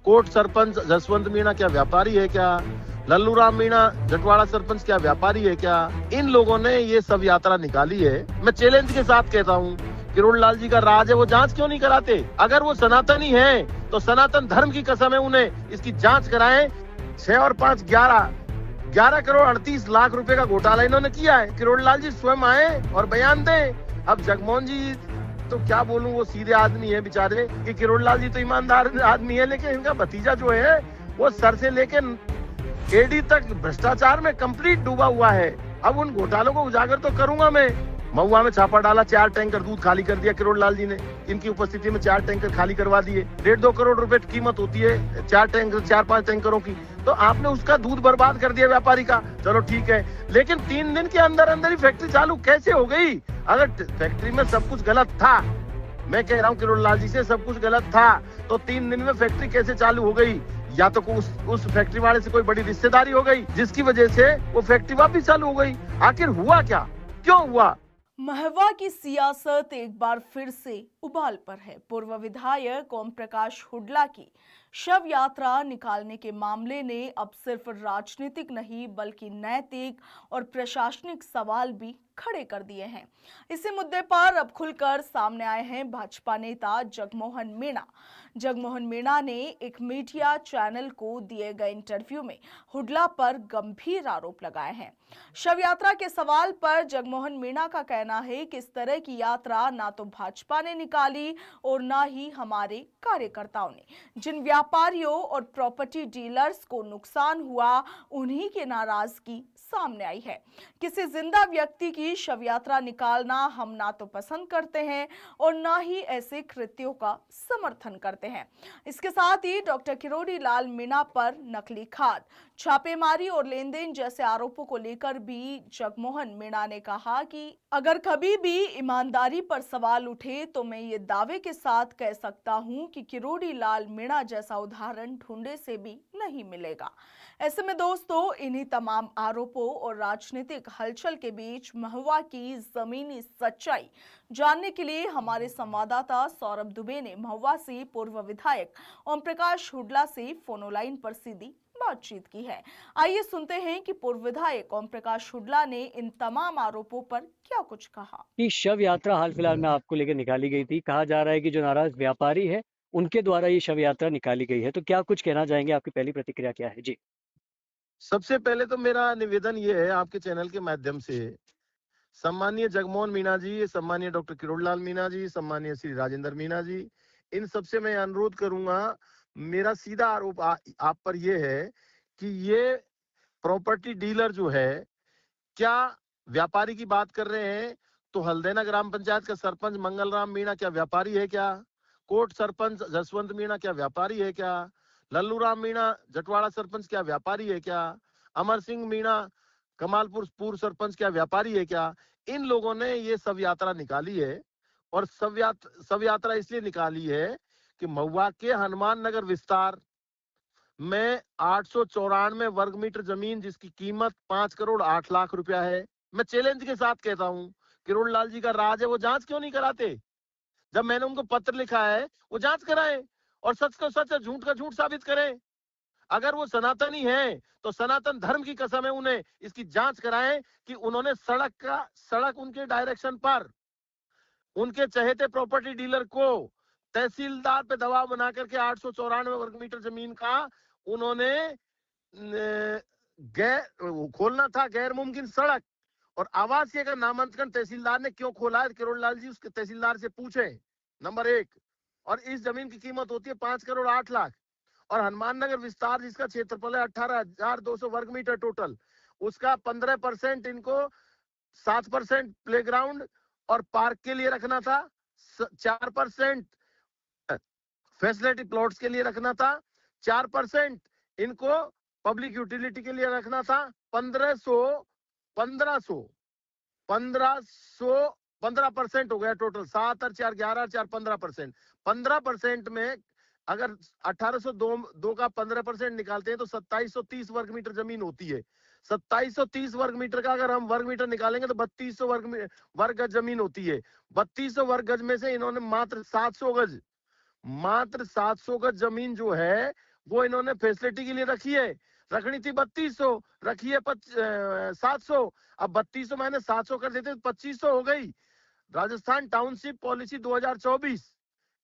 Coat sarpanch Jaswant Meena क्या व्यापारी है क्या? लल्लू राम मीणा जटवाड़ा सरपंच क्या व्यापारी है क्या? इन लोगों ने ये सब यात्रा निकाली है। मैं चैलेंज के साथ कहता हूँ, किरोड़ लाल जी का राज है, वो जांच क्यों नहीं कराते? अगर वो सनातनी है तो सनातन धर्म की कसम है, उन्हें इसकी जांच कराएं। 6 और 5 11 करोड़ 38 लाख रुपए का घोटाला इन्होंने किया है। किरोड़ लाल जी स्वयं आए और बयान दें। अब जगमोहन जी तो क्या बोलूं, वो सीधे आदमी है बेचारे, कि किरोड़ लाल जी तो ईमानदार आदमी है, लेकिन इनका भतीजा जो है वो सर से लेके एडी तक भ्रष्टाचार में कंप्लीट डूबा हुआ है। अब उन घोटालों को उजागर तो करूंगा मैं। महुआ में छापा डाला, 4 टैंकर दूध खाली कर दिया किरोड़ लाल जी ने, इनकी उपस्थिति में 4 टैंकर खाली करवा दिए। 1.5-2 करोड़ रुपए कीमत होती है 4-5 टैंकरों की, तो आपने उसका दूध बर्बाद कर दिया व्यापारी का। चलो ठीक है, लेकिन 3 दिन के अंदर अंदर ही फैक्ट्री चालू कैसे हो गई? अगर फैक्ट्री में सब कुछ गलत था, मैं कह रहा हूँ किरोड़ लाल जी से, सब कुछ गलत था, तो 3 दिन में फैक्ट्री कैसे चालू हो गई? या तो उस फैक्ट्री वाले से कोई बड़ी रिश्तेदारी हो गई जिसकी वजह से वो फैक्ट्री वापस चालू हो गई। आखिर हुआ क्या, क्यों हुआ? महवा की सियासत एक बार फिर से उबाल पर है। पूर्व विधायक ओम प्रकाश हुड्डा की शव यात्रा निकालने के मामले ने अब सिर्फ राजनीतिक नहीं बल्कि नैतिक और प्रशासनिक सवाल भी खड़े कर दिए हैं। इसी मुद्दे पर अब खुलकर सामने आए हैं भाजपा नेता जगमोहन मीणा। जगमोहन मीणा ने एक मीडिया चैनल को दिए गए इंटरव्यू में हुड्डा पर गंभीर आरोप लगाए हैं। शव यात्रा के सवाल पर जगमोहन मीणा का कहना है कि इस तरह की यात्रा ना तो भाजपा ने निकाली और ना ही हमारे कार्यकर्ताओं ने। जिन व्यापारियों और प्रॉपर्टी डीलर्स को नुकसान हुआ, उन्हीं की नाराजगी सामने आई है। किसी जिंदा व्यक्ति की शव यात्रा निकालना हम ना तो पसंद करते हैं और ना ही ऐसे कृत्यों का समर्थन करते हैं। इसके साथ ही डॉक्टर किरोड़ी लाल मीणा पर नकली खाद, छापेमारी और लेन देन जैसे आरोपों को लेकर भी जगमोहन मीणा ने कहा कि अगर कभी भी ईमानदारी पर सवाल उठे तो मैं ये दावे के साथ कह सकता हूं कि किरोड़ी लाल मीणा जैसा उदाहरण ढूंढे से भी नहीं मिलेगा। ऐसे में दोस्तों, इन्हीं तमाम आरोपों और राजनीतिक हलचल के बीच महुआ की जमीनी सच्चाई जानने के लिए हमारे संवाददाता सौरभ दुबे ने महुआ से पूर्व विधायक ओम प्रकाश हुड्डा से फोनोलाइन पर सीधी बातचीत की है। आइए सुनते हैं कि पूर्व विधायक ओम प्रकाश हुड्डा ने इन तमाम आरोपों पर क्या कुछ कहा। कि शव यात्रा हाल फिलहाल में आपको लेकर निकाली गई थी, कहा जा रहा है कि जो नाराज व्यापारी है उनके द्वारा ये शव यात्रा निकाली गई है, तो क्या कुछ कहना चाहेंगे? आपकी पहली प्रतिक्रिया क्या है? जी। सबसे पहले तो मेरा निवेदन ये है आपके चैनल के माध्यम से, सम्मानीय जगमोहन मीणा जी, सम्मानीय डॉक्टर किरोड़ लाल मीणा जी, सम्मानीय श्री राजेंद्र मीणा जी, इन सबसे मैं अनुरोध करूंगा, मेरा सीधा आरोप आप पर यह है कि ये प्रॉपर्टी डीलर जो है, क्या व्यापारी की बात कर रहे हैं तो हल्दैना ग्राम पंचायत का सरपंच मंगल राम मीणा क्या व्यापारी है क्या? कोट सरपंच जसवंत मीणा क्या व्यापारी है क्या? लल्लू राम मीणा जटवाड़ा सरपंच क्या व्यापारी है क्या? अमर सिंह मीणा कमालपुर पूर्व सरपंच क्या व्यापारी है क्या? इन लोगों ने ये सब यात्रा निकाली है, और सब यात्रा इसलिए निकाली है कि महुआ के हनुमान नगर विस्तार में 894 वर्ग मीटर जमीन जिसकी कीमत 5 करोड़ 8 लाख रुपया है। मैं चैलेंज के साथ कहता हूं, किरोड़ लाल जी का राज है, वो जांच क्यों नहीं कराते? जब मैंने उनको पत्र लिखा है, वो जांच कराएं और सच को सच और झूठ का झूठ साबित करें। अगर वो सनातनी है तो सनातन धर्म की कसम है, उन्हें इसकी जांच कराएं कि उन्होंने सड़क उनके डायरेक्शन पर उनके चहेते प्रॉपर्टी डीलर को तहसीलदार पे दबाव बना करके 894 वर्ग मीटर जमीन का उन्होंने गैर खोलना था, गैर मुमकिन सड़क, और आवासीय का नामांकन तहसीलदार ने क्यों खोला है? किरोड़ लाल जी उसके तहसीलदार से पूछे, नंबर 1। और इस जमीन की कीमत होती है 5 करोड़ 8 लाख, और हनुमान नगर विस्तार जिसका क्षेत्रफल है 18,200 वर्ग मीटर टोटल, उसका 15% इनको 7% प्लेग्राउंड और पार्क के लिए रखना था, 4% फैसिलिटी प्लॉट्स के लिए रखना था, 4% इनको पब्लिक यूटिलिटी के लिए रखना था। 15% हो गया टोटल, 7 और 4 11 और 4 15%। 15% में अगर 1802 का 15% निकालते हैं तो 2730 वर्ग मीटर जमीन होती है। 2730 वर्ग मीटर का अगर हम वर्ग मीटर निकालेंगे तो 3200 वर्ग गज जमीन होती है। 3200 वर्ग गज में से इन्होंने मात्र 700 गज जमीन जो है वो इन्होंने फैसिलिटी के लिए रखी है, रखनी थी 3200, रखी है 700। अब 3200 मैंने 700 कर देते तो 2500 हो गई। Rajasthan township policy 2024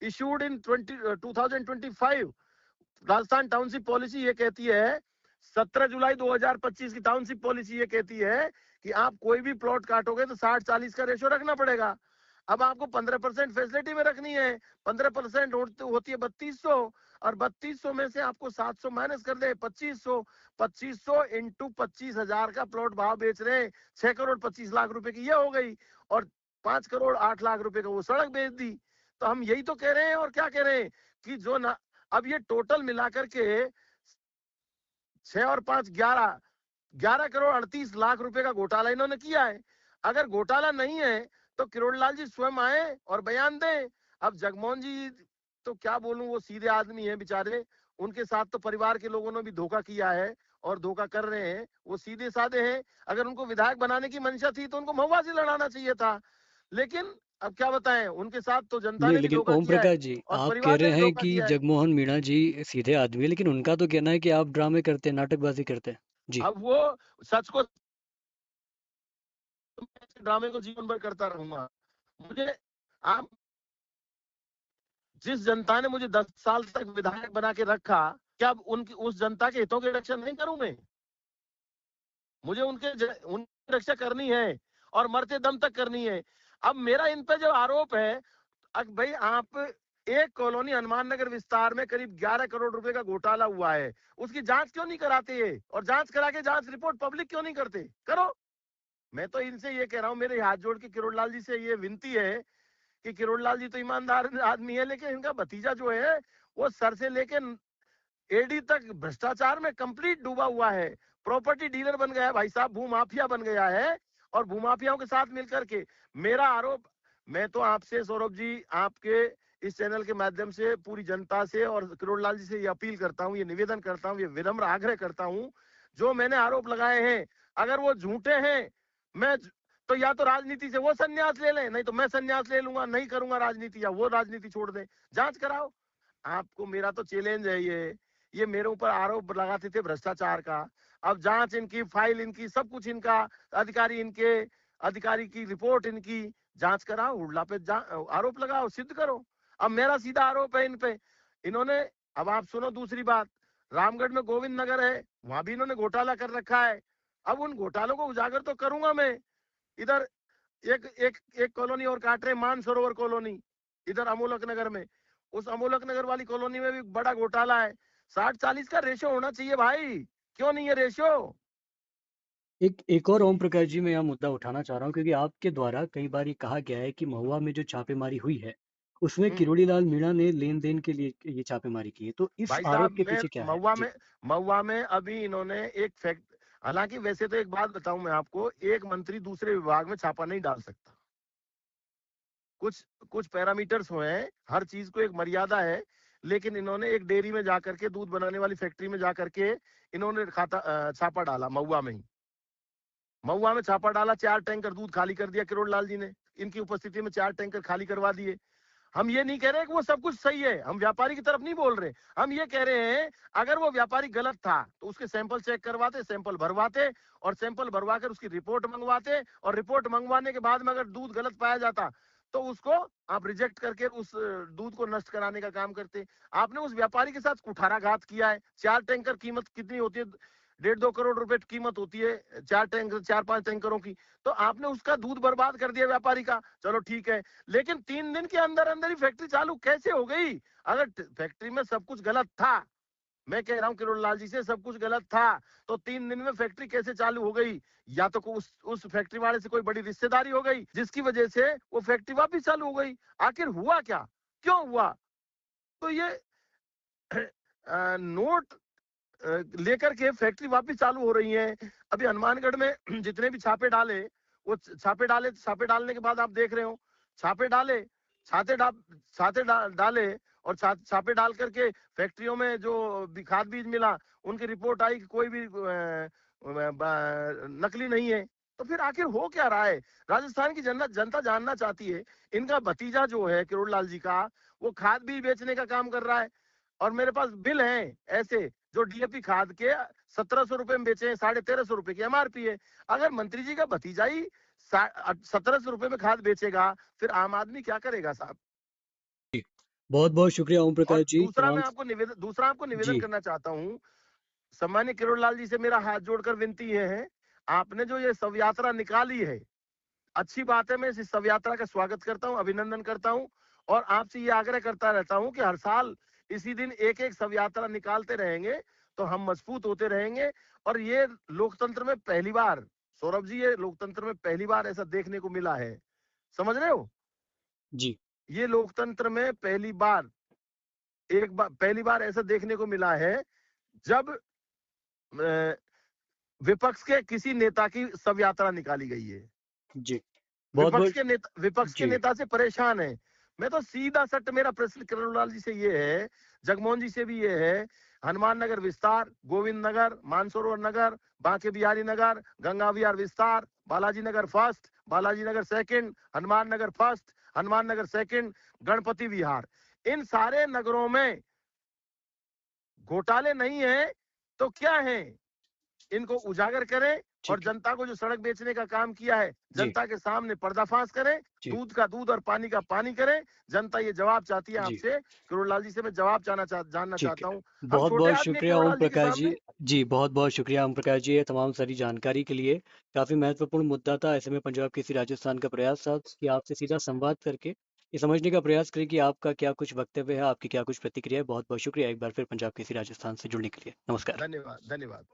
issued in 2025। Rajasthan township policy ये कहती है, 17 जुलाई 2025 की टाउनशिप पॉलिसी ये कहती है कि आप कोई भी प्लॉट काटोगे तो 60-40 का रेशो रखना पड़ेगा। अब आपको 15% फैसिलिटी में रखनी है, 15% होती है 3200, और 3200 में से आपको 700 माइनस कर दे 2500। 2500 इंटू 25,000 का प्लॉट भाव बेच रहे हैं, 6 करोड़ 25 लाख रुपए की ये हो गई, और 5 करोड़ 8 लाख रुपए का वो सड़क बेच दी। तो हम यही तो कह रहे हैं, और क्या कह रहे हैं कि जो ना, अब ये टोटल मिलाकर के 6 और 5 11 करोड़ 38 लाख रुपए का घोटाला इन्होंने किया है। अगर घोटाला नहीं है तो किरोड़लाल जी स्वयं आए और बयान दें। अब जगमोहन जी तो क्या बोलूं, वो सीधे आदमी है बेचारे, उनके साथ तो परिवार के लोगों ने भी धोखा किया है और धोखा कर रहे हैं, वो सीधे साधे हैं। अगर उनको विधायक बनाने की मंशा थी तो उनको महुआ से लड़ाना चाहिए था, लेकिन अब क्या बताएं, उनके साथ तो जनता नहीं, ने भी लेकिन धोखा ओम किया है प्रकाश जी, और आप कह परिवार ने रहे भी हैं धोखा कि किया है। जगमोहन मीणा जी सीधे आदमी है, लेकिन उनका तो कहना है कि आप ड्रामे करते हैं, नाटकबाजी करते हैं जी। अब वो सच को, ड्रामे को जीवन भर करता रहूंगा। मुझे, आप, जिस जनता ने मुझे 10 साल तक विधायक बना के रखा, क्या अब उनकी उस जनता के हितों की रक्षा नहीं करूं मैं? मुझे उनकी रक्षा करनी है और मरते दम तक करनी है। अब मेरा इन पे जो आरोप है, अब भाई आप, एक कॉलोनी हनुमान नगर विस्तार में करीब 11 करोड़ रुपए का घोटाला हुआ है, उसकी जांच क्यों नहीं कराते ये? और जांच करा के जांच रिपोर्ट पब्लिक क्यों नहीं करते? करो। मैं तो इनसे ये कह रहा हूं, मेरे हाथ जोड़ के किरोड़लाल जी से ये विनती है कि किरोड़लाल जी तो ईमानदार आदमी है, लेकिन इनका भतीजा जो है वो सर से लेके एडी तक भ्रष्टाचार में कंप्लीट डूबा हुआ है। प्रॉपर्टी डीलर बन गया है भाई साहब, भूमाफिया बन गया है, और भूमाफियाओं के साथ मिलकर के मेरा आरोप, मैं तो आपसे सौरभ जी, आपके इस चैनल के माध्यम से पूरी जनता से और किरोड़लाल जी से ये अपील करता हूँ, ये निवेदन करता हूँ, ये विनम्र आग्रह करता हूँ, जो मैंने आरोप लगाए हैं अगर वो झूठे हैं, मैं तो या तो राजनीति से वो संन्यास ले लें, नहीं तो मैं संन्यास ले लूंगा, नहीं करूंगा राजनीति, या वो राजनीति छोड़ दें। जांच कराओ। आपको मेरा तो चैलेंज है, ये मेरे ऊपर आरोप लगाते थे भ्रष्टाचार का। अब जांच इनकी, फाइल इनकी, सब कुछ इनका, अधिकारी इनके, अधिकारी की रिपोर्ट इनकी, जांच कराओ, हुडला पे आरोप लगाओ, सिद्ध करो। अब मेरा सीधा आरोप है इन पे, इन्होंने, अब आप सुनो दूसरी बात, रामगढ़ में गोविंद नगर है, वहां भी इन्होंने घोटाला कर रखा है। अब उन घोटालों को उजागर तो करूंगा मैं। इधर एक एक एक कॉलोनी और काट रहे, मानसरोवर कॉलोनी, इधर अमोलक नगर में, उस अमोलक नगर वाली कॉलोनी में भी बड़ा घोटाला है। 60-40 का रेशो होना चाहिए भाई, क्यों नहीं है रेशो? एक और ओम प्रकाश जी, मैं यहाँ मुद्दा उठाना चाह रहा हूँ, क्योंकि आपके द्वारा कई बार ये कहा गया है कि महुआ में जो छापेमारी हुई है उसमें किरोड़ीलाल मीणा ने लेन देन के लिए ये छापेमारी की है, तो इस भाई आरोप साहब, के मैं पीछे क्या है महुआ जी? में, महुआ में अभी इन्होंने एक फैक्ट, हालांकि वैसे तो एक बात बताऊं मैं आपको, एक मंत्री दूसरे विभाग में छापा नहीं डाल सकता, कुछ कुछ पैरामीटर्स हुए हैं, हर चीज को एक मर्यादा है। लेकिन इन्होंने एक डेयरी में जाकर के, दूध बनाने वाली फैक्ट्री में जाकर के इन्होंने छापा डाला, महुआ में ही, महुआ में छापा डाला, 4 टैंकर दूध खाली कर दिया किरोड़लाल जी ने, इनकी उपस्थिति में 4 टैंकर खाली करवा दिए। हम ये नहीं कह रहे कि वो सब कुछ सही है, हम व्यापारी की तरफ नहीं बोल रहे, हम ये कह रहे हैं अगर वो व्यापारी गलत था तो उसके सैंपल चेक करवाते, सैंपल भरवाते, और सैंपल भरवा कर उसकी रिपोर्ट मंगवाते, और रिपोर्ट मंगवाने के बाद में अगर दूध गलत पाया जाता तो उसको आप रिजेक्ट करके उस दूध को नष्ट कराने का काम करते। आपने उस व्यापारी के साथ कुठाराघात किया है। 4 टैंकर कीमत कितनी होती है? 1.5-2 करोड़ रुपए कीमत होती है 4 टैंकर, 4-5 टैंकरों की। तो आपने उसका दूध बर्बाद कर दिया व्यापारी का, चलो ठीक है, लेकिन 3 दिन के अंदर अंदर ही फैक्ट्री चालू कैसे हो गई? अगर फैक्ट्री में सब कुछ गलत था, मैं कह रहा हूँ किरोड़लाल जी से, सब कुछ गलत था, तो 3 दिन में फैक्ट्री कैसे चालू हो गई? या तो उस फैक्ट्री वाले से कोई बड़ी रिश्तेदारी हो गई जिसकी वजह से वो फैक्ट्री वापस चालू हो गई। आखिर हुआ क्या, क्यों हुआ? तो ये नोट लेकर के फैक्ट्री वापस चालू हो रही है। अभी हनुमानगढ़ में जितने भी छापे डाले, वो छापे डालने के बाद आप देख रहे हो, छापे डाले, डाले, और छापे डाल करके फैक्ट्रियों में जो भी खाद बीज मिला, उनकी रिपोर्ट आई कि कोई भी नकली नहीं है। तो फिर आखिर हो क्या रहा है? राजस्थान की जनता जानना चाहती है। इनका भतीजा जो है किरोड़लाल जी का, वो खाद बीज बेचने का काम कर रहा है। और मेरे पास बिल हैं ऐसे जो डीएपी खाद के 1700 रुपए में बेचे हैं, 1350 रुपए की एमआरपी है। अगर मंत्री जी का भतीजा ही 1700 रुपए में खाद बेचेगा, फिर आम आदमी क्या करेगा साहब? बहुत बहुत शुक्रिया ओम और प्रकाश जी। दूसरा तमाम आपको निवेदन जी करना चाहता हूँ, सम्मानीय किरोड़लाल जी से मेरा हाथ जोड़कर विनती ये है, आपने जो ये शव यात्रा निकाली है, अच्छी बात है। मैं इस शव यात्रा का स्वागत करता हूँ, अभिनंदन करता हूँ और आपसे ये आग्रह करता रहता हूँ कि हर साल इसी दिन एक एक शव यात्रा निकालते रहेंगे तो हम मजबूत होते रहेंगे। और ये लोकतंत्र में पहली बार, सौरभ जी, ये लोकतंत्र में पहली बार ऐसा देखने को मिला है, समझ रहे हो? जी ये लोकतंत्र में पहली बार ऐसा देखने को मिला है जब विपक्ष के किसी नेता की शव यात्रा निकाली गई है। जी बहुत बहुत विपक्ष के जी नेता से परेशान है। मैं तो सीधा सट, मेरा प्रश्न किरोड़लाल जी से ये है, जगमोहन जी से भी ये है, हनुमान नगर विस्तार, गोविंद नगर, मानसरोवर नगर, बांके बिहारी नगर, गंगा विहार विस्तार, Balaji Nagar first, Balaji Nagar second, Hanuman Nagar first, Hanuman Nagar second, Ganpati विहार, इन सारे नगरों में घोटाले नहीं है तो क्या है? इनको उजागर करें और ठीक है जनता को जो सड़क बेचने का काम किया है, जी जनता के सामने पर्दाफाश करें, जी दूध का दूध और पानी का पानी करें। जनता ये जवाब चाहती है जी आपसे, किरोड़लाल जी से मैं जवाब जानना ठीक चाहता है हूँ। हम बहुत छोटे बहुत आदमी हैं शुक्रिया ओम किरोड़लाल जी के प्रकाश जी। सामने। जी बहुत बहुत शुक्रिया ओम प्रकाश जी, ये तमाम सारी जानकारी के लिए। काफी महत्वपूर्ण मुद्दा था। ऐसे में पंजाब केसरी राजस्थान का प्रयास था कि आपसे सीधा संवाद करके ये समझने का प्रयास करें कि आपका क्या कुछ वक्तव्य है, आपकी क्या कुछ प्रतिक्रिया है। बहुत बहुत शुक्रिया एक बार फिर पंजाब केसरी राजस्थान से जुड़ने के लिए। नमस्कार। धन्यवाद, धन्यवाद।